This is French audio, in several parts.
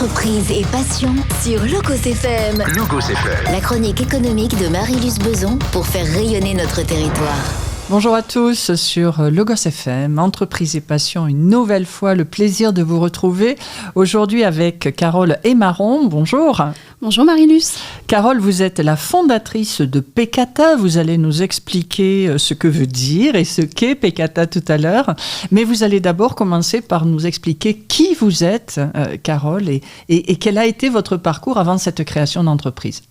Entreprise et passion sur Logos FM. Logos FM. La chronique économique de Marie-Luce Beson pour faire rayonner notre territoire. Bonjour à tous sur Logos FM, Entreprise et Passion, une nouvelle fois le plaisir de vous retrouver aujourd'hui avec Carole Aymaron. Bonjour. Bonjour Marie-Luce. Carole, vous êtes la fondatrice de Pekata. Vous allez nous expliquer ce que veut dire et ce qu'est Pekata tout à l'heure. Mais vous allez d'abord commencer par nous expliquer qui vous êtes, Carole, et quel a été votre parcours avant cette création d'entreprise.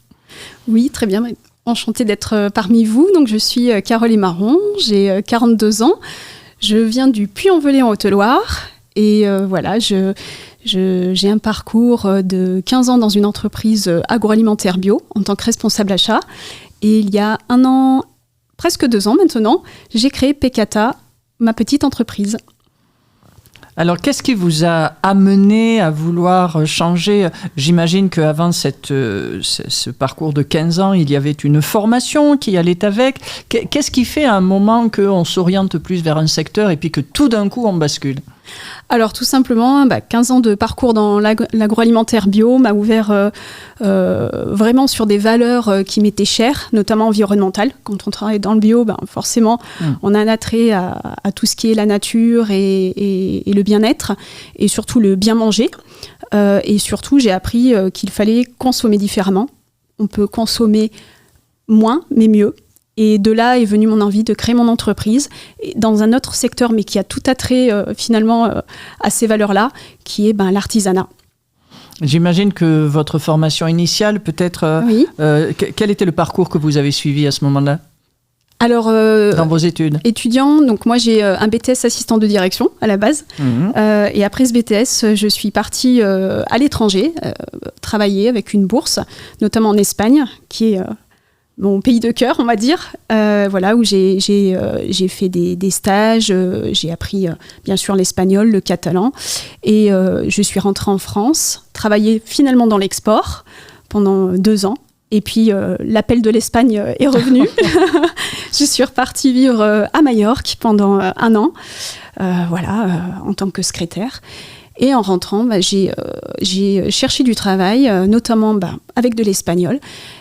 Oui, très bien. Enchantée d'être parmi vous. Donc, je suis Carole Aymaron, j'ai 42 ans. Je viens du Puy-en-Velay en Haute-Loire. Et voilà, j'ai un parcours de 15 ans dans une entreprise agroalimentaire bio en tant que responsable achat. Et il y a 1 an, presque 2 ans maintenant, j'ai créé Pekata, ma petite entreprise. Alors, qu'est-ce qui vous a amené à vouloir changer ? J'imagine qu'avant ce parcours de 15 ans, il y avait une formation qui allait avec. Qu'est-ce qui fait à un moment qu'on s'oriente plus vers un secteur et puis que tout d'un coup, on bascule ? Alors tout simplement, 15 ans de parcours dans l'agroalimentaire bio m'a ouvert vraiment sur des valeurs qui m'étaient chères, notamment environnementales. Quand on travaille dans le bio, forcément, on a un attrait à tout ce qui est la nature et le bien-être, et surtout le bien manger. Et surtout, j'ai appris qu'il fallait consommer différemment. On peut consommer moins, mais mieux. Et de là est venue mon envie de créer mon entreprise dans un autre secteur, mais qui a tout attrait finalement à ces valeurs-là, qui est l'artisanat. J'imagine que votre formation initiale, peut-être, oui. Quel était le parcours que vous avez suivi à ce moment-là ? Alors, dans vos études. Étudiant, donc moi j'ai un BTS assistant de direction à la base. Et après ce BTS, je suis partie à l'étranger, travailler avec une bourse, notamment en Espagne, qui est mon pays de cœur, on va dire, voilà, où j'ai fait des stages, j'ai appris bien sûr l'espagnol, le catalan, et je suis rentrée en France, travailler finalement dans l'export pendant 2 ans, et puis l'appel de l'Espagne est revenu. Je suis repartie vivre à Majorque pendant 1 an, voilà, en tant que secrétaire. Et en rentrant, j'ai cherché du travail, notamment avec de l'espagnol.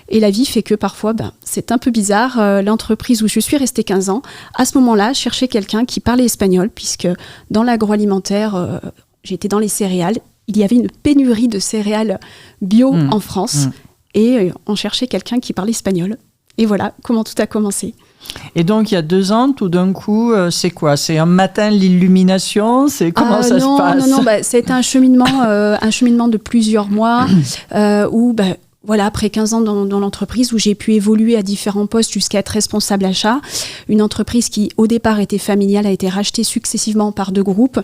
Et la vie fait que parfois, c'est un peu bizarre. L'entreprise où je suis restée 15 ans, à ce moment-là, cherchait quelqu'un qui parlait espagnol, puisque dans l'agroalimentaire, j'étais dans les céréales. Il y avait une pénurie de céréales bio en France. Et on cherchait quelqu'un qui parlait espagnol. Et voilà comment tout a commencé. Et donc, il y a 2 ans, tout d'un coup, c'est quoi ? C'est un matin l'illumination ? C'est comment ça se passe ? Non, c'est un cheminement de plusieurs mois où, voilà, après 15 ans dans l'entreprise où j'ai pu évoluer à différents postes jusqu'à être responsable achat. Une entreprise qui, au départ, était familiale, a été rachetée successivement par 2 groupes.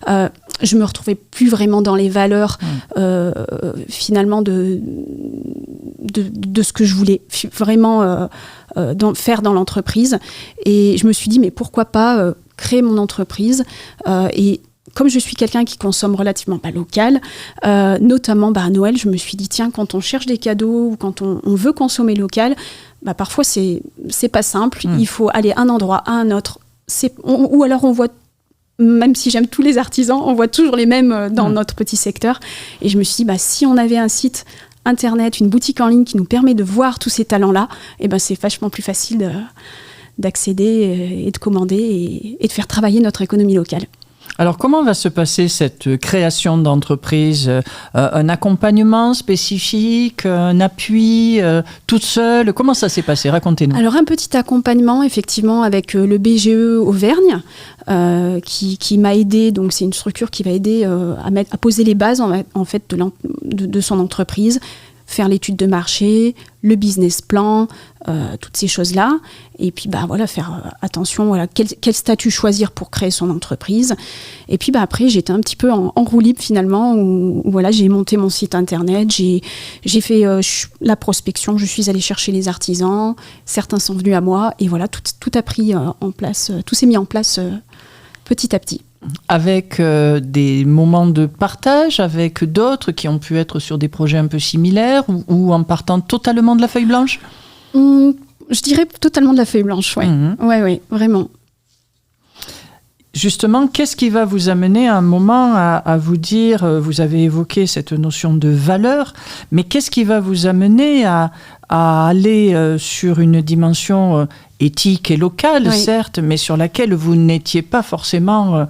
Je me retrouvais plus vraiment dans les valeurs, finalement, de ce que je voulais vraiment faire dans l'entreprise. Et je me suis dit, mais pourquoi pas créer mon entreprise et comme je suis quelqu'un qui consomme relativement local, notamment à Noël, je me suis dit, tiens, quand on cherche des cadeaux ou quand on veut consommer local, parfois c'est pas simple. Il faut aller à un endroit, à un autre. Ou alors on voit, même si j'aime tous les artisans, on voit toujours les mêmes dans notre petit secteur. Et je me suis dit, si on avait un site Internet, une boutique en ligne qui nous permet de voir tous ces talents-là, c'est vachement plus facile d'accéder et de commander et de faire travailler notre économie locale. Alors, comment va se passer cette création d'entreprise ? Un accompagnement spécifique, un appui, toute seule ? Comment ça s'est passé ? Racontez-nous. Alors, un petit accompagnement, effectivement, avec le BGE Auvergne, qui m'a aidé. Donc, c'est une structure qui va aider à poser les bases, en fait, de son entreprise, faire l'étude de marché, le business plan, toutes ces choses-là. Et puis, voilà, faire attention, voilà, quel statut choisir pour créer son entreprise. Et puis, après, j'étais un petit peu en roue libre, finalement, où voilà, j'ai monté mon site Internet, j'ai fait la prospection, je suis allée chercher les artisans, certains sont venus à moi, et voilà, tout a pris en place, tout s'est mis en place petit à petit. Avec des moments de partage avec d'autres qui ont pu être sur des projets un peu similaires ou en partant totalement de la feuille blanche ? Je dirais totalement de la feuille blanche, ouais. Ouais, vraiment. justement, qu'est-ce qui va vous amener à un moment à vous dire, vous avez évoqué cette notion de valeur, mais qu'est-ce qui va vous amener à aller sur une dimension éthique et locale, certes, mais sur laquelle vous n'étiez pas forcément,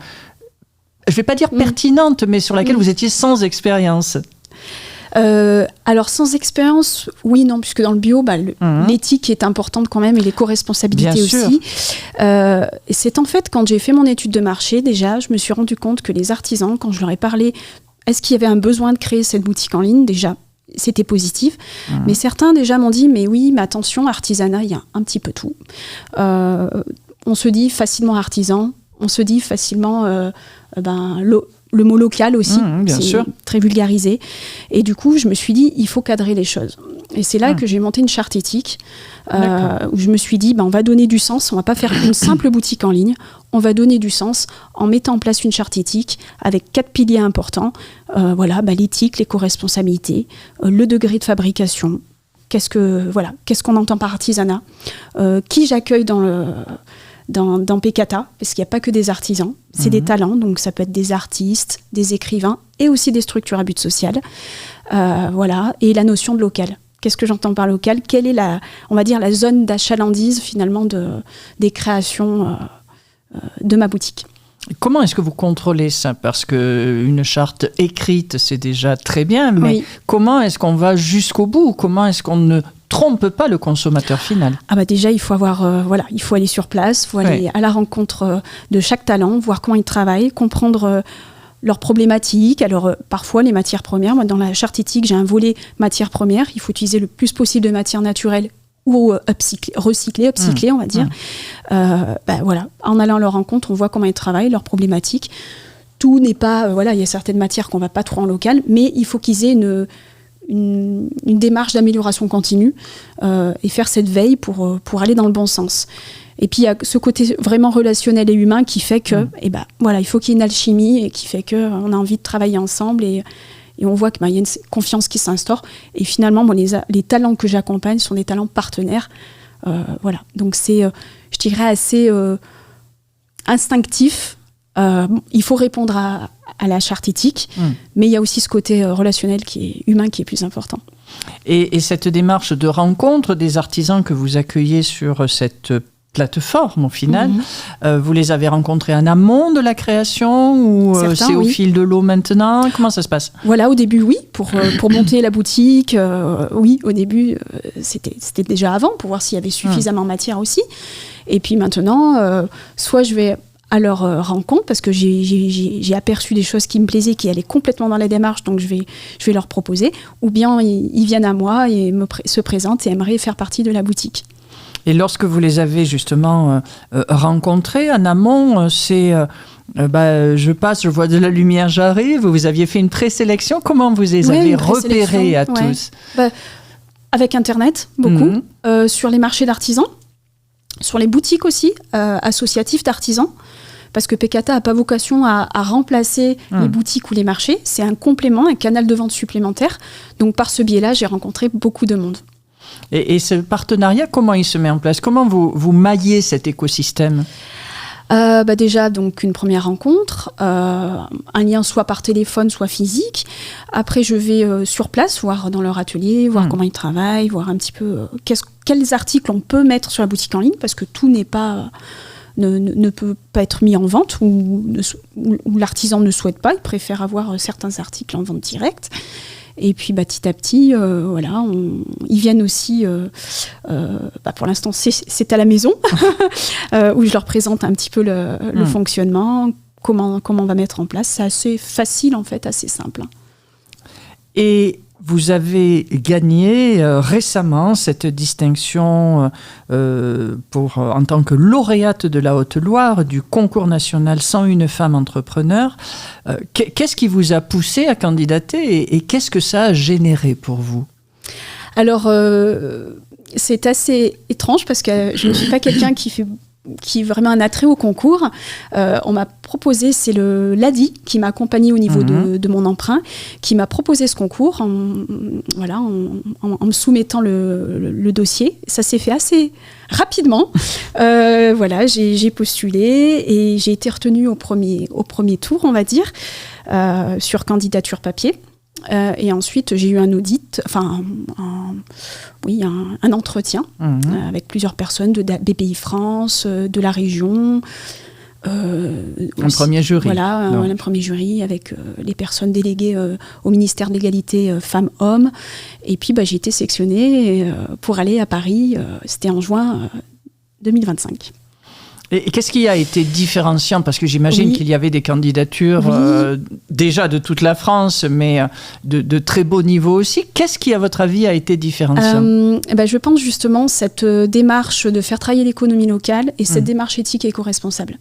je ne vais pas dire pertinente, mais sur laquelle vous étiez sans expérience? Alors sans expérience, oui, non, puisque dans le bio, l'éthique est importante quand même et l'éco-responsabilité aussi. Et c'est en fait quand j'ai fait mon étude de marché, déjà, je me suis rendu compte que les artisans, quand je leur ai parlé, est-ce qu'il y avait un besoin de créer cette boutique en ligne, déjà, c'était positif. Mais certains déjà m'ont dit, mais oui, mais attention, artisanat, il y a un petit peu tout. On se dit facilement artisan, on se dit facilement le mot local aussi, c'est sûr. Très vulgarisé. Et du coup, je me suis dit, il faut cadrer les choses. Et c'est là que j'ai monté une charte éthique, où je me suis dit, on va donner du sens, on va pas faire une simple boutique en ligne, on va donner du sens en mettant en place une charte éthique avec 4 piliers importants. L'éthique, l'éco-responsabilité, le degré de fabrication, qu'est-ce qu'on entend par artisanat, qui j'accueille dans Pekata, parce qu'il n'y a pas que des artisans, c'est des talents, donc ça peut être des artistes, des écrivains et aussi des structures à but social. Et la notion de local. Qu'est-ce que j'entends par local? Quelle est la zone d'achalandise finalement des créations de ma boutique? Comment est-ce que vous contrôlez ça? Parce qu'une charte écrite, c'est déjà très bien, mais comment est-ce qu'on va jusqu'au bout? Comment est-ce qu'on ne trompe pas le consommateur final? Déjà, il faut il faut aller sur place, il faut aller à la rencontre de chaque talent, voir comment ils travaillent, comprendre leurs problématiques. Alors, parfois, les matières premières, moi, dans la charte éthique, j'ai un volet matières premières. Il faut utiliser le plus possible de matières naturelles ou recyclées, on va dire. En allant à leur rencontre, on voit comment ils travaillent, leurs problématiques. Tout n'est pas... il y a certaines matières qu'on ne va pas trouver en local, mais il faut qu'ils aient une démarche d'amélioration continue et faire cette veille pour aller dans le bon sens. Et puis il y a ce côté vraiment relationnel et humain qui fait que il faut qu'il y ait une alchimie et qui fait qu'on a envie de travailler ensemble et on voit qu'il y a une confiance qui s'instaure. Et finalement, moi, les talents que j'accompagne sont des talents partenaires. Donc c'est, je dirais, assez instinctif. Il faut répondre à la charte éthique, mais il y a aussi ce côté relationnel humain qui est plus important. Et cette démarche de rencontre des artisans que vous accueillez sur cette plateforme, au final, vous les avez rencontrés en amont de la création ou c'est au fil de l'eau maintenant? Comment ça se passe? Au début, oui, pour monter la boutique, au début, c'était déjà avant, pour voir s'il y avait suffisamment de matière aussi. Et puis maintenant, soit je vais à leur rencontre, parce que j'ai aperçu des choses qui me plaisaient, qui allaient complètement dans la démarche, donc je vais leur proposer, ou bien ils viennent à moi et se présentent et aimeraient faire partie de la boutique. Et lorsque vous les avez justement rencontrés en amont, c'est je vois de la lumière, j'arrive, vous aviez fait une présélection, comment vous les avez repérés à tous? Avec Internet, beaucoup, sur les marchés d'artisans, sur les boutiques aussi, associatives d'artisans, parce que Pekata n'a pas vocation à remplacer les boutiques ou les marchés, c'est un complément, un canal de vente supplémentaire. Donc par ce biais-là, j'ai rencontré beaucoup de monde. Et ce partenariat, comment il se met en place? Comment vous maillez cet écosystème? Déjà, donc, une première rencontre, un lien soit par téléphone, soit physique. Après, je vais sur place, voir dans leur atelier, voir comment ils travaillent, voir un petit peu quels articles on peut mettre sur la boutique en ligne, parce que tout n'est pas... Ne peut pas être mis en vente ou l'artisan ne souhaite pas, il préfère avoir certains articles en vente directe. Et puis petit à petit, ils viennent aussi, pour l'instant c'est à la maison, où je leur présente un petit peu le fonctionnement, comment on va mettre en place. C'est assez facile en fait, assez simple. Et vous avez gagné récemment cette distinction en tant que lauréate de la Haute-Loire du concours national 101 femmes entrepreneurs. Qu'est-ce qui vous a poussé à candidater et qu'est-ce que ça a généré pour vous? Alors, c'est assez étrange parce que je ne suis pas quelqu'un qui fait qui est vraiment un attrait au concours. On m'a proposé, c'est l'ADI qui m'a accompagné au niveau de mon emprunt, qui m'a proposé ce concours en me soumettant le dossier. Ça s'est fait assez rapidement. J'ai postulé et j'ai été retenue au premier tour, on va dire, sur candidature papier. Et ensuite, j'ai eu un audit, un entretien avec plusieurs personnes de BPI France, de la région. Un premier jury. Voilà, un premier jury avec les personnes déléguées au ministère de l'égalité femmes-hommes. Et puis, j'ai été sélectionnée pour aller à Paris. C'était en juin 2025. Et qu'est-ce qui a été différenciant? Parce que j'imagine qu'il y avait des candidatures déjà de toute la France, mais de très beau niveau aussi. Qu'est-ce qui, à votre avis, a été différenciant? Je pense justement cette démarche de faire travailler l'économie locale et cette démarche éthique et éco-responsable.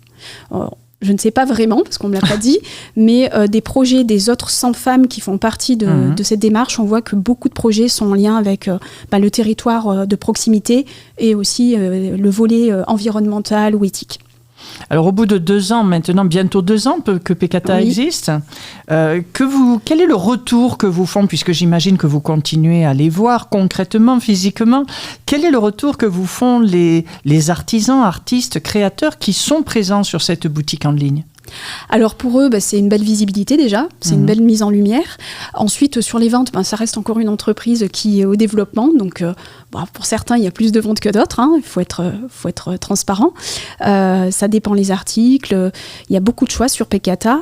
Je ne sais pas vraiment, parce qu'on ne me l'a pas dit, mais des projets des autres 100 femmes qui font partie de cette démarche, on voit que beaucoup de projets sont en lien avec le territoire de proximité et aussi le volet environnemental ou éthique. Alors, au bout de 2 ans, maintenant, bientôt 2 ans que Pekata existe, quel est le retour que vous font, puisque j'imagine que vous continuez à les voir concrètement, physiquement, quel est le retour que vous font les artisans, artistes, créateurs qui sont présents sur cette boutique en ligne? Alors pour eux, c'est une belle visibilité déjà, c'est une belle mise en lumière. Ensuite, sur les ventes, ça reste encore une entreprise qui est au développement. Donc pour certains, il y a plus de ventes que d'autres, il faut être transparent. Ça dépend les articles, il y a beaucoup de choix sur Pekata.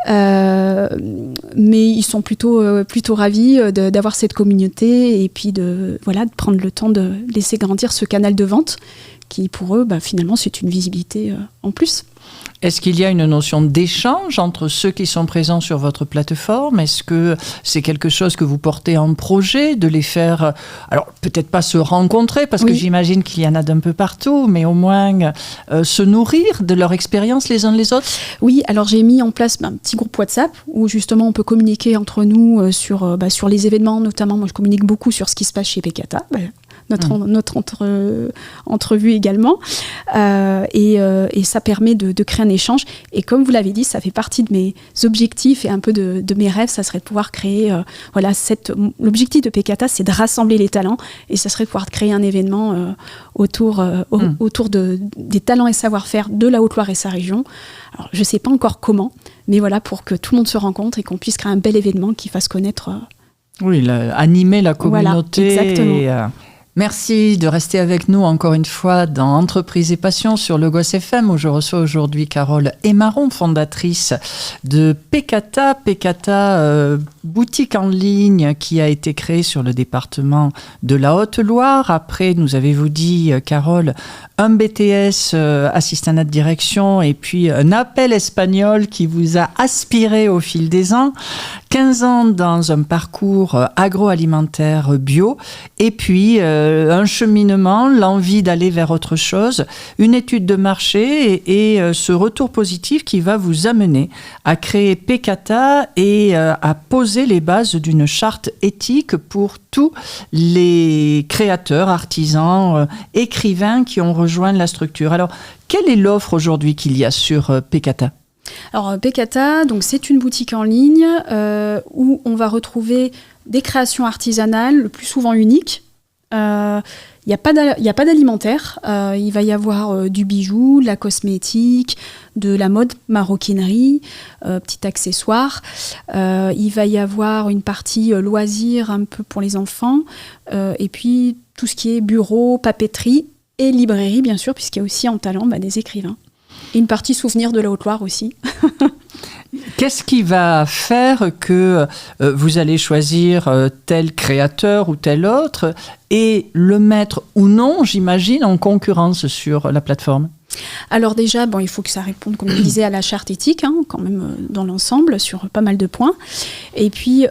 Mais ils sont plutôt ravis d'avoir cette communauté et puis de prendre le temps de laisser grandir ce canal de vente qui pour eux, finalement, c'est une visibilité en plus. Est-ce qu'il y a une notion d'échange entre ceux qui sont présents sur votre plateforme? Est-ce que c'est quelque chose que vous portez en projet, de les faire, alors peut-être pas se rencontrer, parce que j'imagine qu'il y en a d'un peu partout, mais au moins se nourrir de leur expérience les uns les autres? Oui, alors j'ai mis en place un petit groupe WhatsApp où justement on peut communiquer entre nous sur les événements, notamment moi je communique beaucoup sur ce qui se passe chez Pekata. Notre entrevue également. Et ça permet de créer un échange. Et comme vous l'avez dit, ça fait partie de mes objectifs et un peu de mes rêves. Ça serait de pouvoir créer... l'objectif de Pekata, c'est de rassembler les talents. Et ça serait de pouvoir créer un événement autour des talents et savoir-faire de la Haute-Loire et sa région. Alors, je ne sais pas encore comment, mais pour que tout le monde se rencontre et qu'on puisse créer un bel événement qui fasse connaître... animer la communauté. Voilà, exactement. Merci de rester avec nous encore une fois dans Entreprise et Passion sur Logos FM, où je reçois aujourd'hui Carole Aymaron, fondatrice de Pekata. Pekata, boutique en ligne qui a été créée sur le département de la Haute-Loire. Après, nous avez-vous dit, Carole, un BTS assistanat de direction et puis un appel espagnol qui vous a aspiré au fil des ans. 15 ans dans un parcours agroalimentaire bio et puis un cheminement, l'envie d'aller vers autre chose, une étude de marché et ce retour positif qui va vous amener à créer Pekata et à poser les bases d'une charte éthique pour tous les créateurs, artisans, écrivains qui ont rejoint la structure. Alors, quelle est l'offre aujourd'hui qu'il y a sur Pekata ? Alors Pekata, donc c'est une boutique en ligne où on va retrouver des créations artisanales, le plus souvent uniques. Il n'y a pas d'alimentaire. Il va y avoir du bijou, de la cosmétique, de la mode, maroquinerie, petits accessoires. Il va y avoir une partie loisirs un peu pour les enfants. Et puis tout ce qui est bureau, papeterie et librairie, bien sûr, puisqu'il y a aussi en talent des écrivains. Et une partie souvenir de la Haute-Loire aussi. Qu'est-ce qui va faire que vous allez choisir tel créateur ou tel autre et le mettre ou non, j'imagine, en concurrence sur la plateforme ? Alors déjà, il faut que ça réponde, comme je disais, à la charte éthique, quand même dans l'ensemble, sur pas mal de points. Et puis,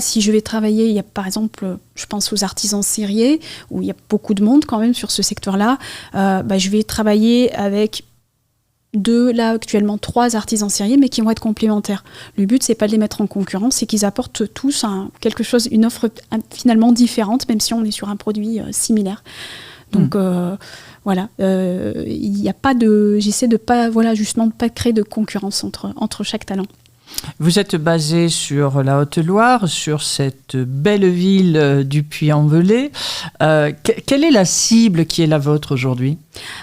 si je vais travailler, il y a par exemple, je pense aux artisans serriers, où il y a beaucoup de monde quand même sur ce secteur-là, je vais travailler avec... actuellement 3 artisans serriers, mais qui vont être complémentaires. Le but, c'est pas de les mettre en concurrence, c'est qu'ils apportent tous une offre finalement différente, même si on est sur un produit similaire. Donc Voilà, il n'y a pas j'essaie de pas, justement, de pas créer de concurrence entre chaque talent. Vous êtes basé sur la Haute-Loire, sur cette belle ville du Puy-en-Velay. Quelle est la cible qui est la vôtre aujourd'hui ?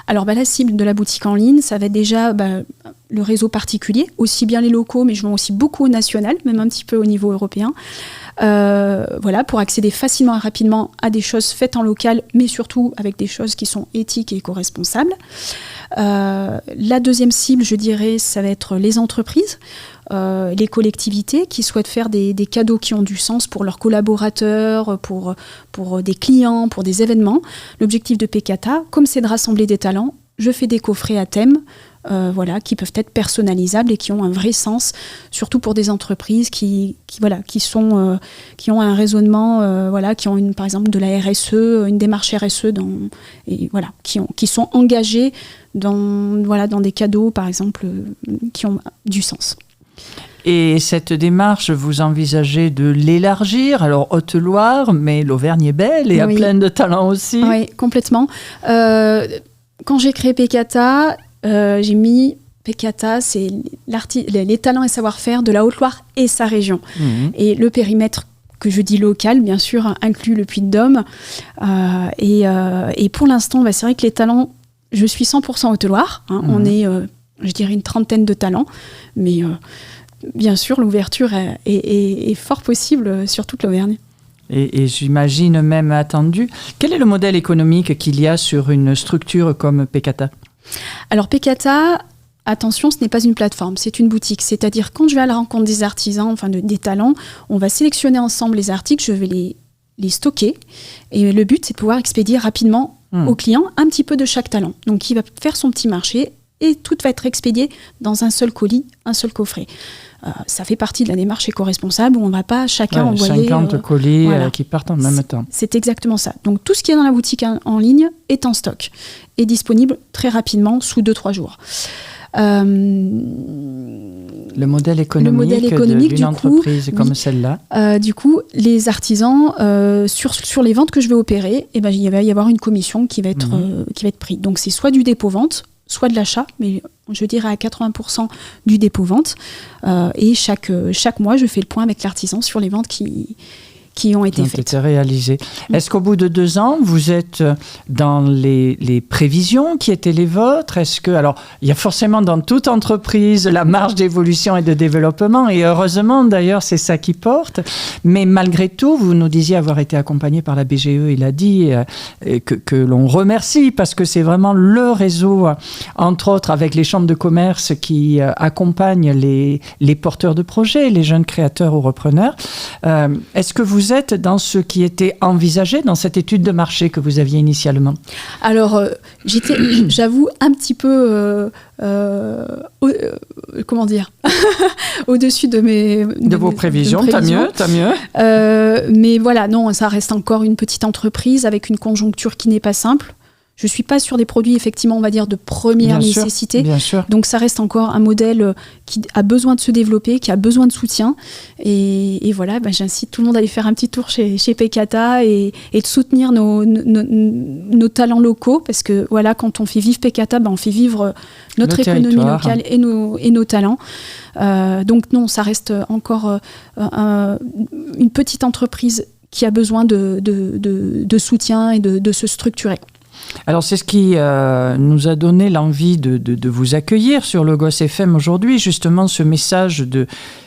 Alors, la cible de la boutique en ligne, ça va être déjà le réseau particulier, aussi bien les locaux, mais je vends aussi beaucoup au national, même un petit peu au niveau européen. Pour accéder facilement et rapidement à des choses faites en local, mais surtout avec des choses qui sont éthiques et éco-responsables. La deuxième cible, je dirais, ça va être les entreprises, les collectivités qui souhaitent faire des cadeaux qui ont du sens pour leurs collaborateurs, pour des clients, pour des événements. L'objectif de Pekata, comme c'est de rassembler des talents, je fais des coffrets à thème, qui peuvent être personnalisables et qui ont un vrai sens, surtout pour des entreprises qui ont un raisonnement, qui ont par exemple de la RSE, une démarche RSE, qui sont engagées dans des cadeaux, par exemple, qui ont du sens. Et cette démarche, vous envisagez de l'élargir, alors Haute-Loire, mais l'Auvergne est belle et a plein de talents aussi. Oui, complètement. Quand j'ai créé Pekata, j'ai mis Pekata, c'est les talents et savoir-faire de la Haute-Loire et sa région. Mmh. Et le périmètre que je dis local, bien sûr, inclut le Puy-de-Dôme. Et pour l'instant, c'est vrai que les talents, je suis 100% Haute-Loire. On est, je dirais, une trentaine de talents. Mais bien sûr, l'ouverture est fort possible sur toute l'Auvergne. Et j'imagine même attendu. Quel est le modèle économique qu'il y a sur une structure comme Pekata ? Alors Pekata, attention, ce n'est pas une plateforme, c'est une boutique. C'est-à-dire quand je vais à la rencontre des artisans, des talents, on va sélectionner ensemble les articles, je vais les stocker. Et le but, c'est de pouvoir expédier rapidement au client un petit peu de chaque talent. Donc il va faire son petit marché et tout va être expédié dans un seul colis, un seul coffret. Ça fait partie de la démarche éco-responsable où on ne va pas chacun envoyer... 50 colis qui partent en même temps. C'est exactement ça. Donc tout ce qui est dans la boutique en ligne est en stock et disponible très rapidement, sous 2-3 jours. Le modèle économique d'une entreprise comme celle-là. Du coup, les artisans, sur les ventes que je vais opérer, il va y avoir une commission qui va être prise. Donc c'est soit du dépôt-vente, soit de l'achat, mais je dirais à 80% du dépôt-vente. Et chaque mois, je fais le point avec l'artisan sur les ventes qui ont été faites. Réalisées. Est-ce qu'au bout de 2 ans, vous êtes dans les prévisions qui étaient les vôtres ? Alors, il y a forcément dans toute entreprise la marge d'évolution et de développement, et heureusement d'ailleurs, c'est ça qui porte. Mais malgré tout, vous nous disiez avoir été accompagné par la BGE, il a dit que l'on remercie, parce que c'est vraiment le réseau, entre autres avec les chambres de commerce qui accompagnent les porteurs de projets, les jeunes créateurs ou repreneurs. Est-ce que vous êtes dans ce qui était envisagé dans cette étude de marché que vous aviez initialement ? Alors, j'étais, j'avoue, un petit peu, comment dire, au-dessus de vos prévisions. Tant mieux. Mais voilà, non, ça reste encore une petite entreprise avec une conjoncture qui n'est pas simple. Je ne suis pas sur des produits, effectivement, on va dire, de première nécessité. Bien sûr. Donc, ça reste encore un modèle qui a besoin de se développer, qui a besoin de soutien. Et voilà, j'incite tout le monde à aller faire un petit tour chez Pekata et de soutenir nos talents locaux. Parce que, voilà, quand on fait vivre Pekata, on fait vivre notre économie locale et nos talents. Donc, non, ça reste encore une petite entreprise qui a besoin de soutien et de se structurer. Alors, c'est ce qui nous a donné l'envie de vous accueillir sur Logos FM aujourd'hui, justement ce message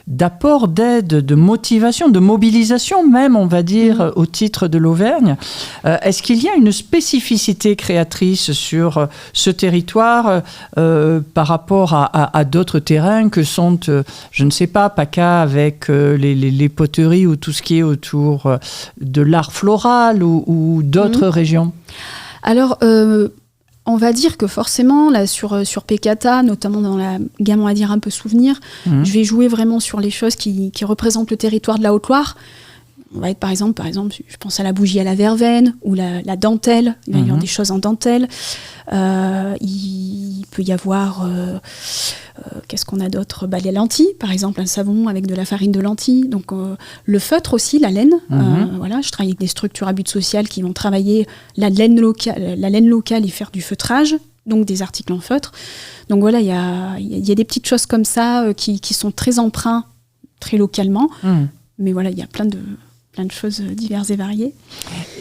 d'apport, d'aide, de motivation, de mobilisation même, on va dire, au titre de l'Auvergne. Est-ce qu'il y a une spécificité créatrice sur ce territoire par rapport à d'autres terrains que sont, je ne sais pas, PACA avec les poteries ou tout ce qui est autour de l'art floral ou d'autres régions ? Alors, on va dire que forcément, là, sur Pekata, notamment dans la gamme, on va dire, un peu souvenir, je vais jouer vraiment sur les choses qui représentent le territoire de la Haute-Loire. On va être par exemple, je pense à la bougie à la verveine ou la dentelle. Il va y avoir des choses en dentelle. Il peut y avoir, qu'est-ce qu'on a d'autre ? Les lentilles, par exemple, un savon avec de la farine de lentilles. Donc le feutre aussi, la laine. Voilà, je travaille avec des structures à but social qui vont travailler la laine locale et faire du feutrage. Donc des articles en feutre. Donc voilà, il y a des petites choses comme ça qui sont très empreints, très localement. Mais voilà, il y a plein de choses diverses et variées.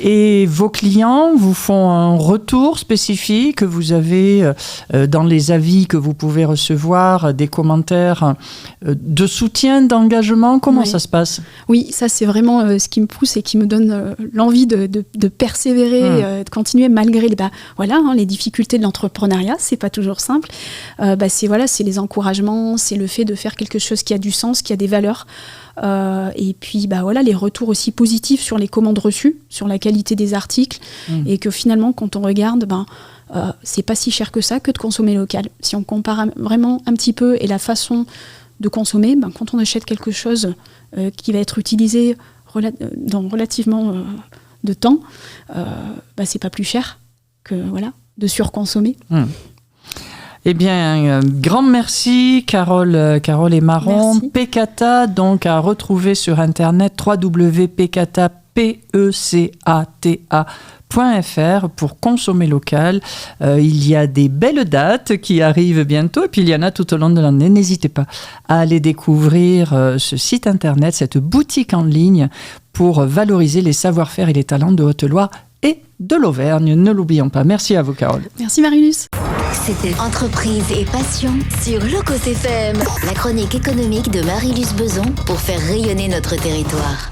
Et vos clients vous font un retour spécifique? Vous avez dans les avis que vous pouvez recevoir des commentaires de soutien, d'engagement? Comment ça se passe? Oui, ça c'est vraiment ce qui me pousse et qui me donne l'envie de persévérer, de continuer malgré les difficultés de l'entrepreneuriat. C'est pas toujours simple. C'est les encouragements, c'est le fait de faire quelque chose qui a du sens, qui a des valeurs. Et puis les retours aussi positifs sur les commandes reçues, sur la qualité des articles, et que finalement quand on regarde, c'est pas si cher que ça que de consommer local. Si on compare vraiment un petit peu et la façon de consommer, quand on achète quelque chose qui va être utilisé dans relativement de temps, c'est pas plus cher que de surconsommer. Eh bien, grand merci Carole et Marron. Merci. Pecata, donc à retrouver sur internet www.pecata.fr pour consommer local. Il y a des belles dates qui arrivent bientôt et puis il y en a tout au long de l'année. N'hésitez pas à aller découvrir ce site internet, cette boutique en ligne pour valoriser les savoir-faire et les talents de Haute-Loire et de l'Auvergne. Ne l'oublions pas. Merci à vous Carole. Merci Marilus. C'était Entreprise et Passion sur Locos FM, la chronique économique de Marilus Beson pour faire rayonner notre territoire.